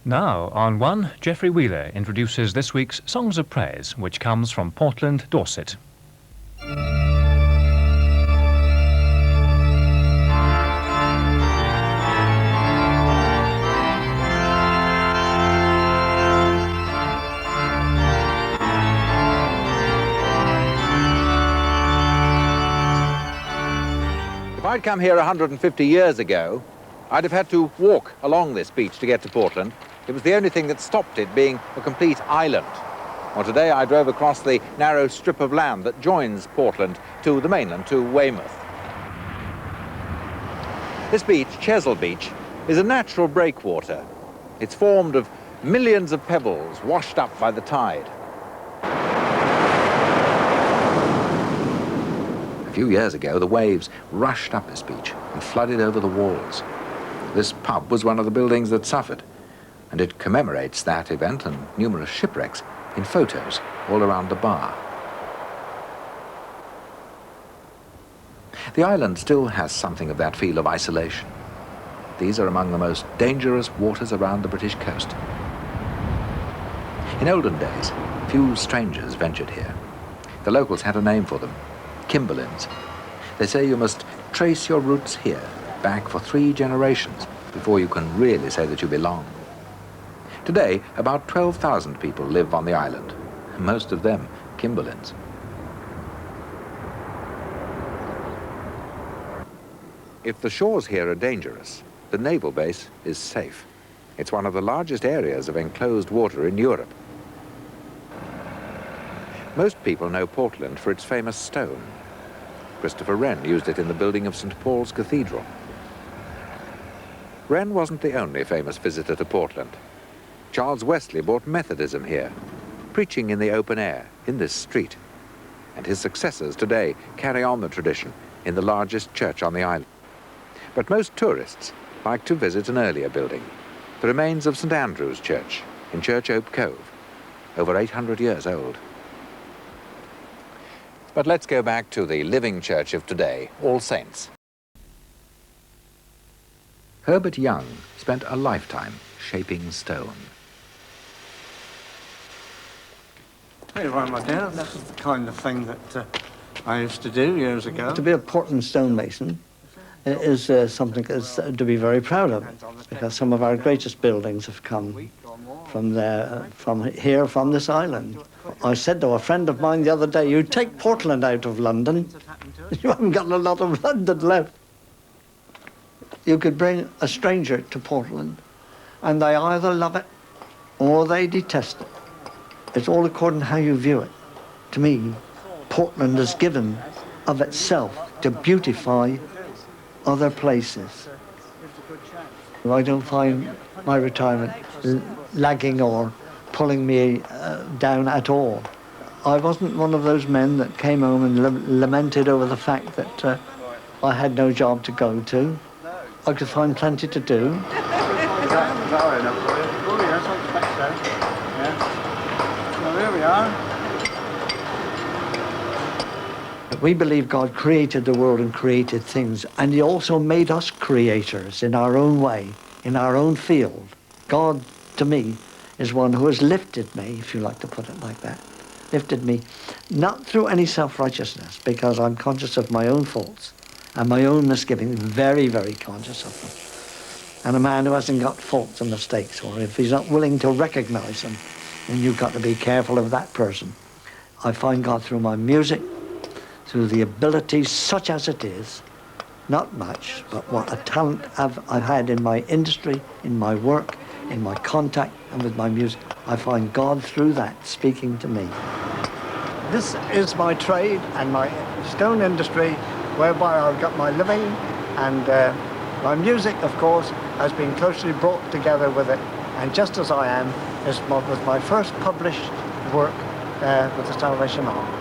Now, on One, Geoffrey Wheeler introduces this week's Songs of Praise, which comes from Portland, Dorset. If I'd come here 150 years ago, I'd have had to walk along this beach to get to Portland. It was the only thing that stopped it being a complete island. Well, today I drove across the narrow strip of land that joins Portland to the mainland, to Weymouth. This beach, Chesil Beach, is a natural breakwater. It's formed of millions of pebbles washed up by the tide. A few years ago, the waves rushed up this beach and flooded over the walls. This pub was one of the buildings that suffered, and it commemorates that event and numerous shipwrecks in photos all around the bar. The island still has something of that feel of isolation. These are among the most dangerous waters around the British coast. In olden days, few strangers ventured here. The locals had a name for them: Kimberlins. They say you must trace your roots here back for 3 generations before you can really say that you belong. Today, about 12,000 people live on the island, most of them Kimberlins. If the shores here are dangerous, the naval base is safe. It's one of the largest areas of enclosed water in Europe. Most people know Portland for its famous stone. Christopher Wren used it in the building of St. Paul's Cathedral. Wren wasn't the only famous visitor to Portland. Charles Wesley brought Methodism here, preaching in the open air, in this street. And his successors today carry on the tradition in the largest church on the island. But most tourists like to visit an earlier building, the remains of St. Andrew's Church in Church Ope Cove, over 800 years old. But let's go back to the living church of today, All Saints. Herbert Young spent a lifetime shaping stone. Tell you what, my dear, this is the kind of thing that I used to do years ago. To be a Portland stonemason is something that's to be very proud of, because some of our greatest buildings have come from here, from this island. I said to a friend of mine the other day, you take Portland out of London, you haven't got a lot of London left. You could bring a stranger to Portland, and they either love it or they detest it. It's all according to how you view it. To me, Portland is given of itself to beautify other places. I don't find my retirement lagging or pulling me down at all. I wasn't one of those men that came home and lamented over the fact that I had no job to go to. I could find plenty to do. There we are. We believe God created the world and created things, and he also made us creators in our own way, in our own field. God, to me, is one who has lifted me, if you like to put it like that, lifted me, not through any self-righteousness, because I'm conscious of my own faults and my own misgivings, very, very conscious of them. And a man who hasn't got faults and mistakes, or if he's not willing to recognize them, then you've got to be careful of that person. I find God through my music, through the abilities, such as it is, not much, but what a talent I've had in my industry, in my work, in my contact, and with my music. I find God through that speaking to me. This is my trade and my stone industry, whereby I've got my living, and my music, of course, has been closely brought together with it. And Just As I Am was my first published work with the Salvation Army.